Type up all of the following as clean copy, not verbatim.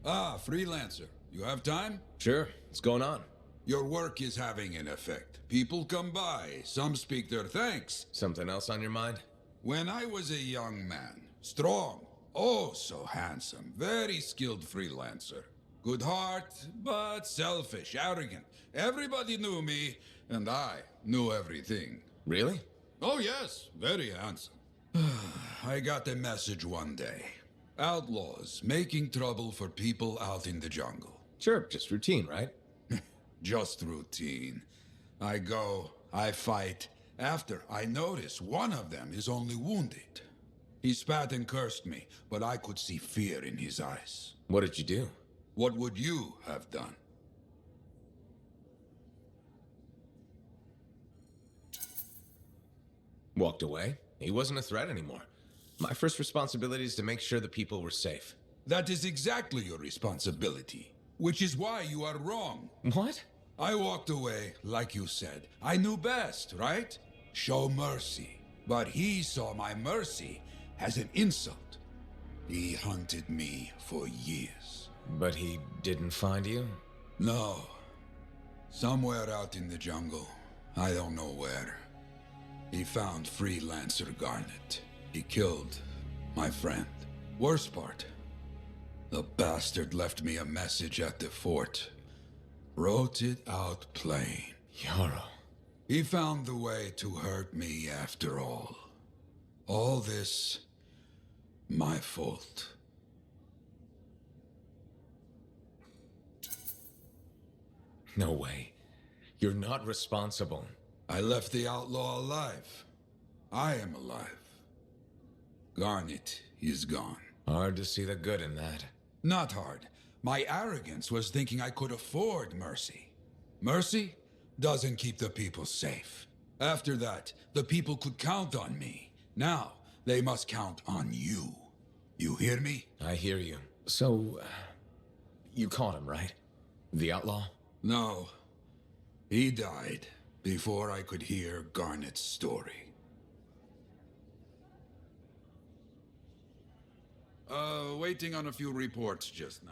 Ah, freelancer. You have time? Sure, what's going on? Your work is having an effect. People come by, some speak their thanks. Something else on your mind? When I was a young man, strong, oh so handsome, very skilled freelancer. Good heart, but selfish, arrogant. Everybody knew me, and I knew everything. Really? Oh yes, very handsome. I got a message one day. Outlaws making trouble for people out in the jungle. Sure, just routine, right? Just routine. I go, I fight. After, I notice one of them is only wounded. He spat and cursed me, but I could see fear in his eyes. What did you do? What would you have done? Walked away. He wasn't a threat anymore. My first responsibility is to make sure the people were safe. That is exactly your responsibility, which is why you are wrong. What? I walked away, like you said. I knew best, right? Show mercy. But he saw my mercy as an insult. He hunted me for years. But he didn't find you? No. Somewhere out in the jungle. I don't know where. He found Freelancer Garnet. He killed my friend. Worst part, the bastard left me a message at the fort. Wrote it out plain. Yarrow. He found the way to hurt me after all. All this, my fault. No way. You're not responsible. I left the outlaw alive. I am alive. Garnet is gone. Hard to see the good in that. Not hard. My arrogance was thinking I could afford mercy. Mercy doesn't keep the people safe. After that, the people could count on me. Now, they must count on you. You hear me? I hear you. So, you caught him, right? The outlaw? No. He died before I could hear Garnet's story. Waiting on a few reports just now.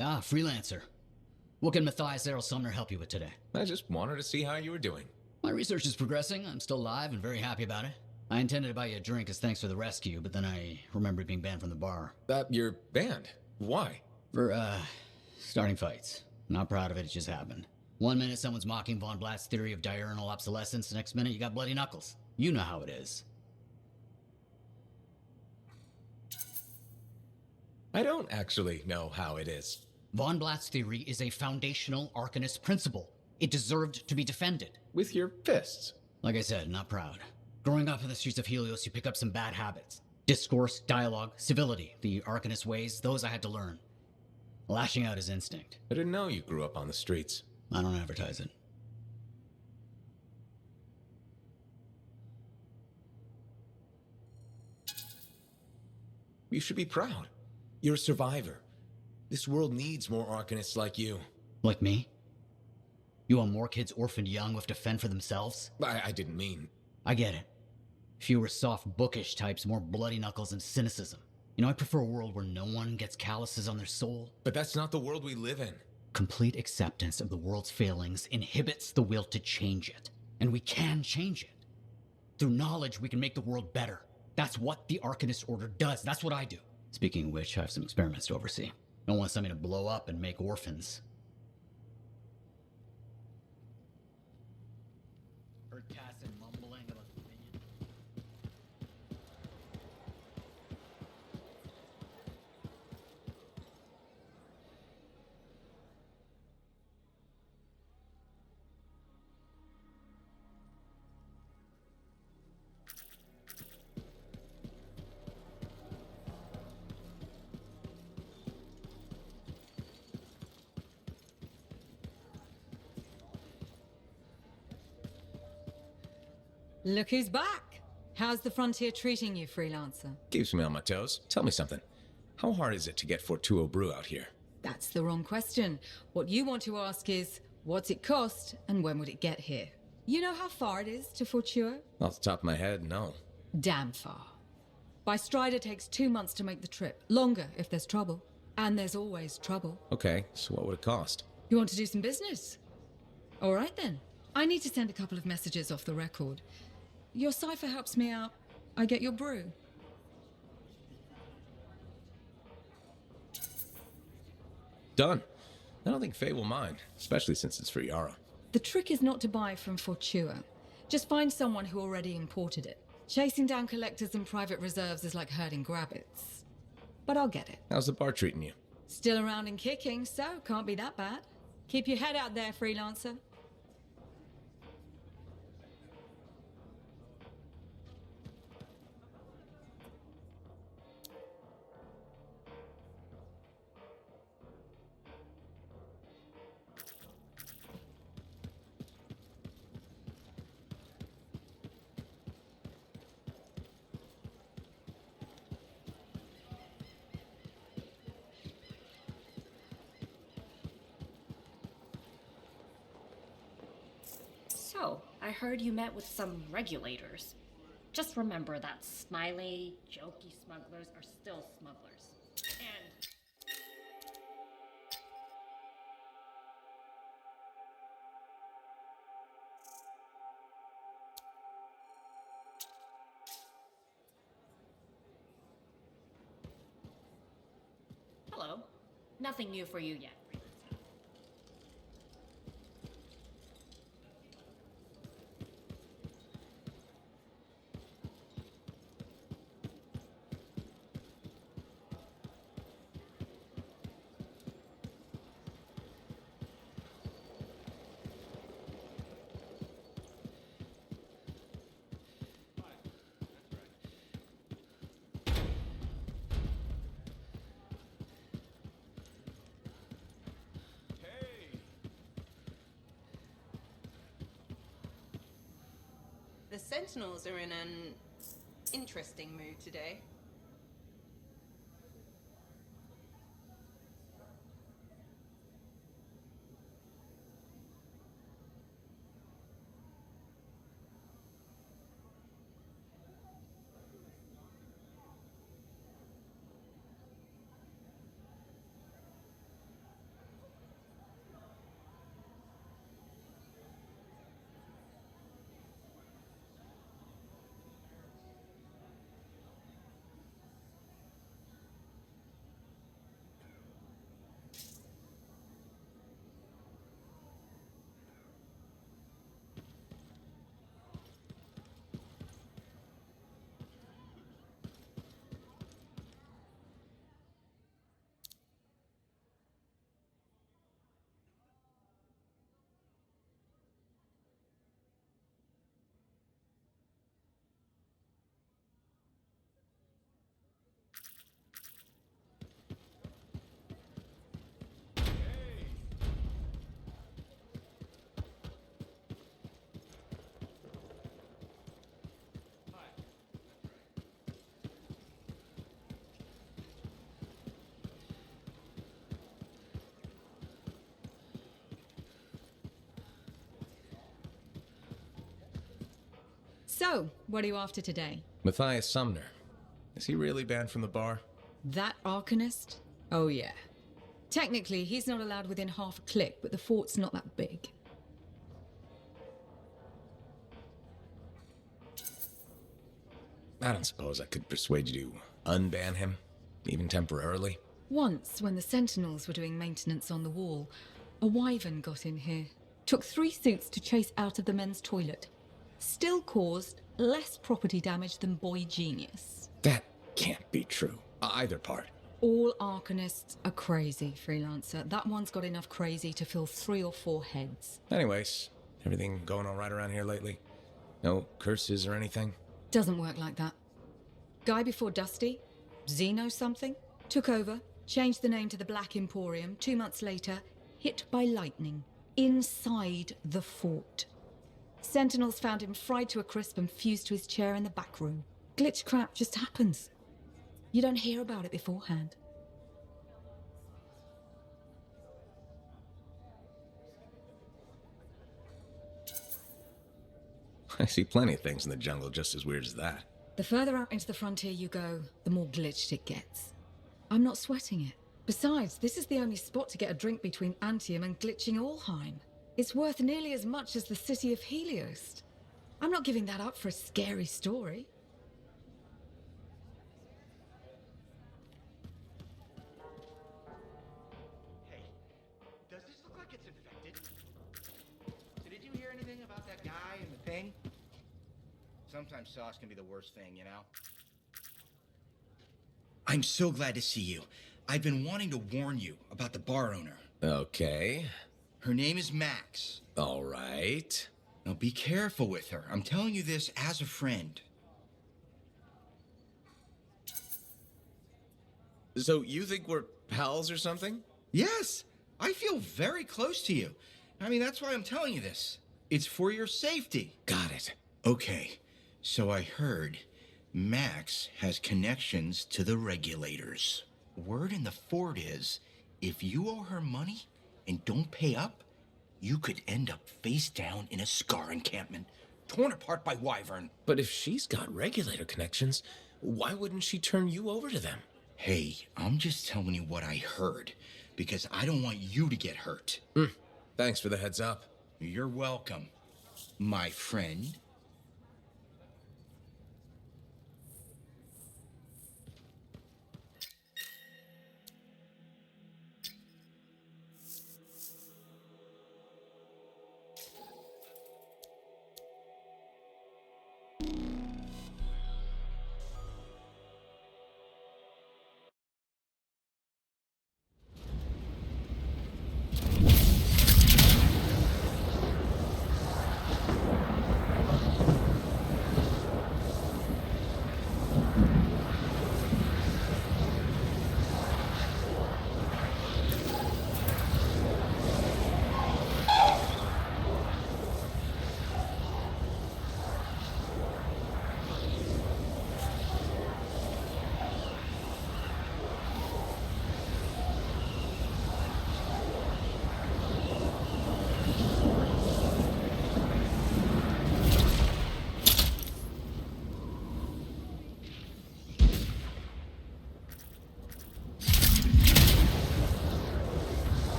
Ah, freelancer. What can Matthias Errol Sumner help you with today? I just wanted to see how you were doing. My research is progressing. I'm still alive and very happy about it. I intended to buy you a drink as thanks for the rescue, but then I remembered being banned from the bar. You're banned. Why? For, starting fights. Not proud of it, it just happened. 1 minute someone's mocking Von Blatt's theory of diurnal obsolescence, the next minute you got bloody knuckles. You know how it is. I don't actually know how it is. Von Blatt's theory is a foundational Arcanist principle. It deserved to be defended. With your fists. Like I said, not proud. Growing up in the streets of Helios, you pick up some bad habits. Discourse, dialogue, civility, the Arcanist ways, those I had to learn. Lashing out is instinct. I didn't know you grew up on the streets. I don't advertise it. You should be proud. You're a survivor. This world needs more Arcanists like you. Like me? You want more kids orphaned young who have to fend for themselves? I didn't mean... I get it. Fewer soft, bookish types, more bloody knuckles and cynicism. You know, I prefer a world where no one gets calluses on their soul. But that's not the world we live in. Complete acceptance of the world's failings inhibits the will to change it. And we can change it. Through knowledge, we can make the world better. That's what the Arcanist Order does. That's what I do. Speaking of which, I have some experiments to oversee. Don't want something to blow up and make orphans. heard Cassin mumbling about the minion. Look who's back! How's the frontier treating you, freelancer? Keeps me on my toes. Tell me something. How hard is it to get Fortuo brew out here? That's the wrong question. What you want to ask is, what's it cost and when would it get here? You know how far it is to Fortuo? Off the top of my head, no. Damn far. By stride it takes 2 months to make the trip. Longer if there's trouble. And there's always trouble. Okay, so what would it cost? You want to do some business? All right then. I need to send a couple of messages off the record. Your cipher helps me out. I get your brew. Done. I don't think Faye will mind, especially since it's for Yara. The trick is not to buy from Fortua. Just find someone who already imported it. Chasing down collectors and private reserves is like herding rabbits. But I'll get it. How's the bar treating you? Still around and kicking, so can't be that bad. Keep your head out there, freelancer. So, I heard you met with some regulators. Just remember that smiley, jokey smugglers are still smugglers. And hello. Nothing new for you yet. The Sentinels are in an interesting mood today. So, what are you after today? Matthias Sumner. Is he really banned from the bar? That Arcanist? Oh yeah. Technically, he's not allowed within half a click, but the fort's not that big. I don't suppose I could persuade you to unban him, even temporarily. Once, when the Sentinels were doing maintenance on the wall, a wyvern got in here. Took 3 suits to chase out of the men's toilet. still caused less property damage than Boy Genius. That can't be true. Either part. All Arcanists are crazy, Freelancer. That one's got enough crazy to fill 3 or 4 heads. Anyways, everything going all right around here lately? No curses or anything? Doesn't work like that. Guy before Dusty, Xeno something, took over, changed the name to the Black Emporium. 2 months later, hit by lightning, inside the fort. Sentinels found him fried to a crisp and fused to his chair in the back room. Glitch crap just happens. You don't hear about it beforehand. I see plenty of things in the jungle just as weird as that. The further out into the frontier you go, the more glitched it gets. I'm not sweating it. Besides, this is the only spot to get a drink between Anthem and glitching Allheim. It's worth nearly as much as the city of Helios. I'm not giving that up for a scary story. Hey, does this look like it's infected? So did you hear anything about that guy and the thing? Sometimes sauce can be the worst thing, you know? I'm so glad to see you. I've been wanting to warn you about the bar owner. Okay. Her name is Max. All right. Now be careful with her. I'm telling you this as a friend. So you think we're pals or something? Yes, I feel very close to you. I mean, that's why I'm telling you this. It's for your safety. Got it. Okay, so I heard Max has connections to the regulators. Word in the fort is, if you owe her money and don't pay up, you could end up face down in a Scar encampment, torn apart by Wyvern. But if she's got regulator connections, why wouldn't she turn you over to them? Hey, I'm just telling you what I heard, because I don't want you to get hurt. Thanks for the heads up. You're welcome, my friend.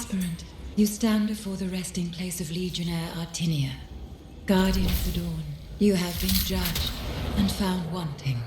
Aspirant, you stand before the resting place of Legionnaire Artinia. Guardian of the Dawn, you have been judged and found wanting.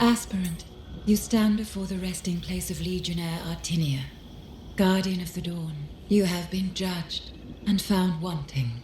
Aspirant, you stand before the resting place of Legionnaire Artinia. Guardian of the Dawn, you have been judged and found wanting.